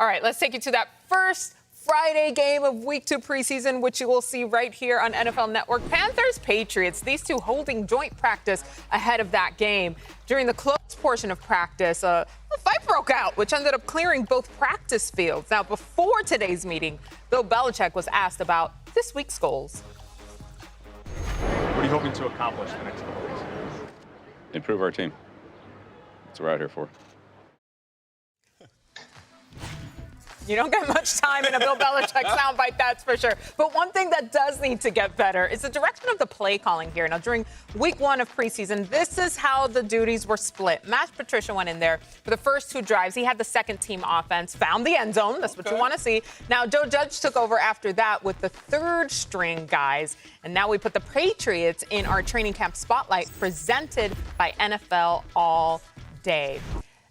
All right, let's take you to that first Friday game of Week 2 preseason, which you will see right here on NFL Network. Panthers, Patriots, these two holding joint practice ahead of that game. During the close portion of practice, a fight broke out, which ended up clearing both practice fields. Now, before today's meeting, Bill Belichick was asked about this week's goals. What are you hoping to accomplish the next couple of weeks? Improve our team. That's what we're out here for. You don't get much time in a Bill Belichick soundbite, that's for sure. But one thing that does need to get better is the direction of the play calling here. Now, during week 1 of preseason, this is how the duties were split. Matt Patricia went in there for the first 2 drives. He had the second team offense, found the end zone. That's what you want to see. Now, Joe Judge took over after that with the third string guys. And now we put the Patriots in our training camp spotlight presented by NFL All Day.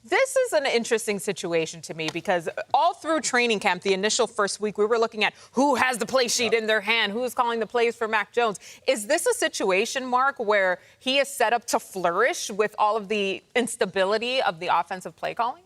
This is an interesting situation to me because all through training camp, the initial first week, we were looking at who has the play sheet in their hand, who's calling the plays for Mac Jones. Is this a situation, Mark, where he is set up to flourish with all of the instability of the offensive play calling?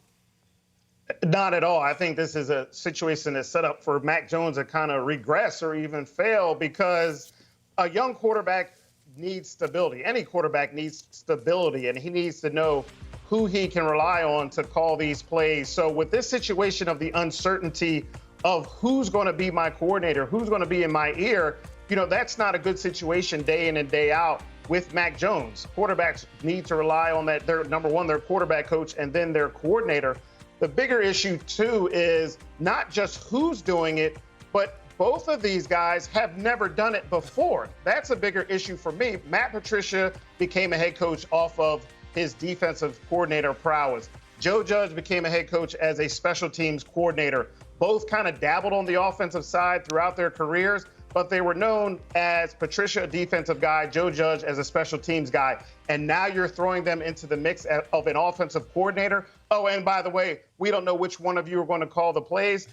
Not at all. I think this is a situation that's set up for Mac Jones to kind of regress or even fail because a young quarterback needs stability. Any quarterback needs stability, and he needs to know who he can rely on to call these plays. So with this situation of the uncertainty of who's going to be my coordinator, who's going to be in my ear, that's not a good situation day in and day out with Mac Jones. Quarterbacks need to rely on that. Their number one, their quarterback coach, and then their coordinator. The bigger issue, too, is not just who's doing it, but both of these guys have never done it before. That's a bigger issue for me. Matt Patricia became a head coach off of his defensive coordinator prowess. Joe Judge became a head coach as a special teams coordinator. Both kind of dabbled on the offensive side throughout their careers, but they were known as Patricia, a defensive guy, Joe Judge as a special teams guy. And now you're throwing them into the mix of an offensive coordinator. Oh, and by the way, we don't know which one of you are going to call the plays.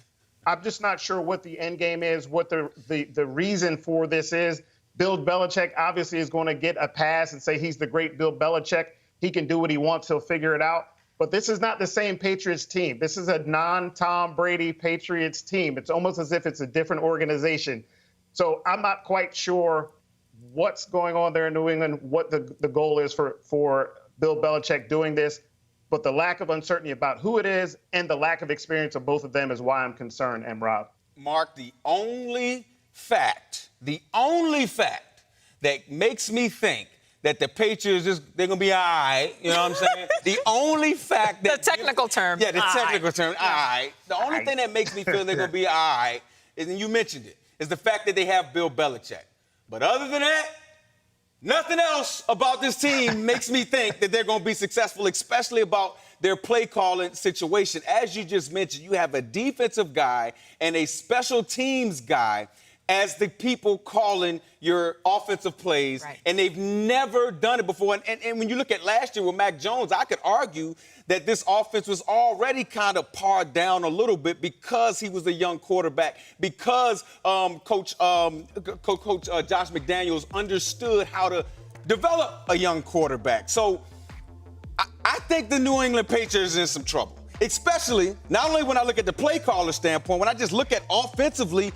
I'm just not sure what the end game is, what the reason for this is. Bill Belichick obviously is going to get a pass and say he's the great Bill Belichick. He can do what he wants. He'll figure it out. But this is not the same Patriots team. This is a non-Tom Brady Patriots team. It's almost as if it's a different organization. So I'm not quite sure what's going on there in New England, what the goal is for Bill Belichick doing this. But the lack of uncertainty about who it is and the lack of experience of both of them is why I'm concerned, Rob. Mark, the only fact that makes me think that the Patriots, they're going to be all right, you know what I'm saying? The only fact that... The technical term. Yeah, the technical term, all right. The only thing that makes me feel they're going to be all right, is, and you mentioned it, is the fact that they have Bill Belichick. But other than that, nothing else about this team makes me think that they're going to be successful, especially about their play calling situation. As you just mentioned, you have a defensive guy and a special teams guy as the people calling your offensive plays, right. And they've never done it before. And when you look at last year with Mac Jones, I could argue that this offense was already kind of pared down a little bit because he was a young quarterback, because Coach Josh McDaniels understood how to develop a young quarterback. So I think the New England Patriots are in some trouble, especially not only when I look at the play caller standpoint, when I just look at offensively,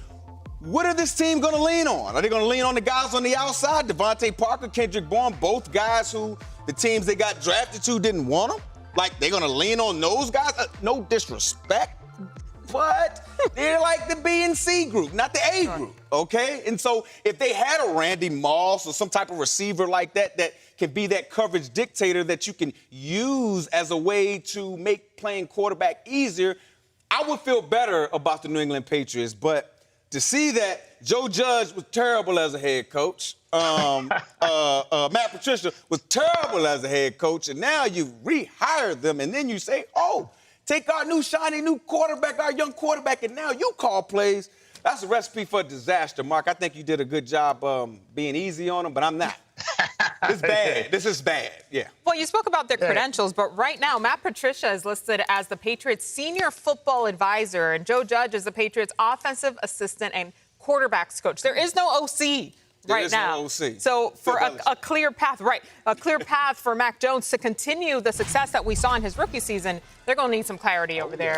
what are this team going to lean on? Are they going to lean on the guys on the outside? Devontae Parker, Kendrick Bourne, both guys who the teams they got drafted to didn't want them? Like, they're going to lean on those guys? No disrespect, but they're like the B and C group, not the A group, okay? And so if they had a Randy Moss or some type of receiver like that that can be that coverage dictator that you can use as a way to make playing quarterback easier, I would feel better about the New England Patriots, but to see that Joe Judge was terrible as a head coach, Matt Patricia was terrible as a head coach, and now you rehired them, and then you say, oh, take our new shiny new quarterback, our young quarterback, and now you call plays. That's a recipe for disaster, Mark. I think you did a good job being easy on them, but I'm not. It's bad. This is bad, yeah. Well, you spoke about their credentials, but right now, Matt Patricia is listed as the Patriots' senior football advisor, and Joe Judge is the Patriots' offensive assistant and quarterbacks coach. There is no OC right now. No OC. So for a clear path, a clear path for Mac Jones to continue the success that we saw in his rookie season, they're going to need some clarity over there.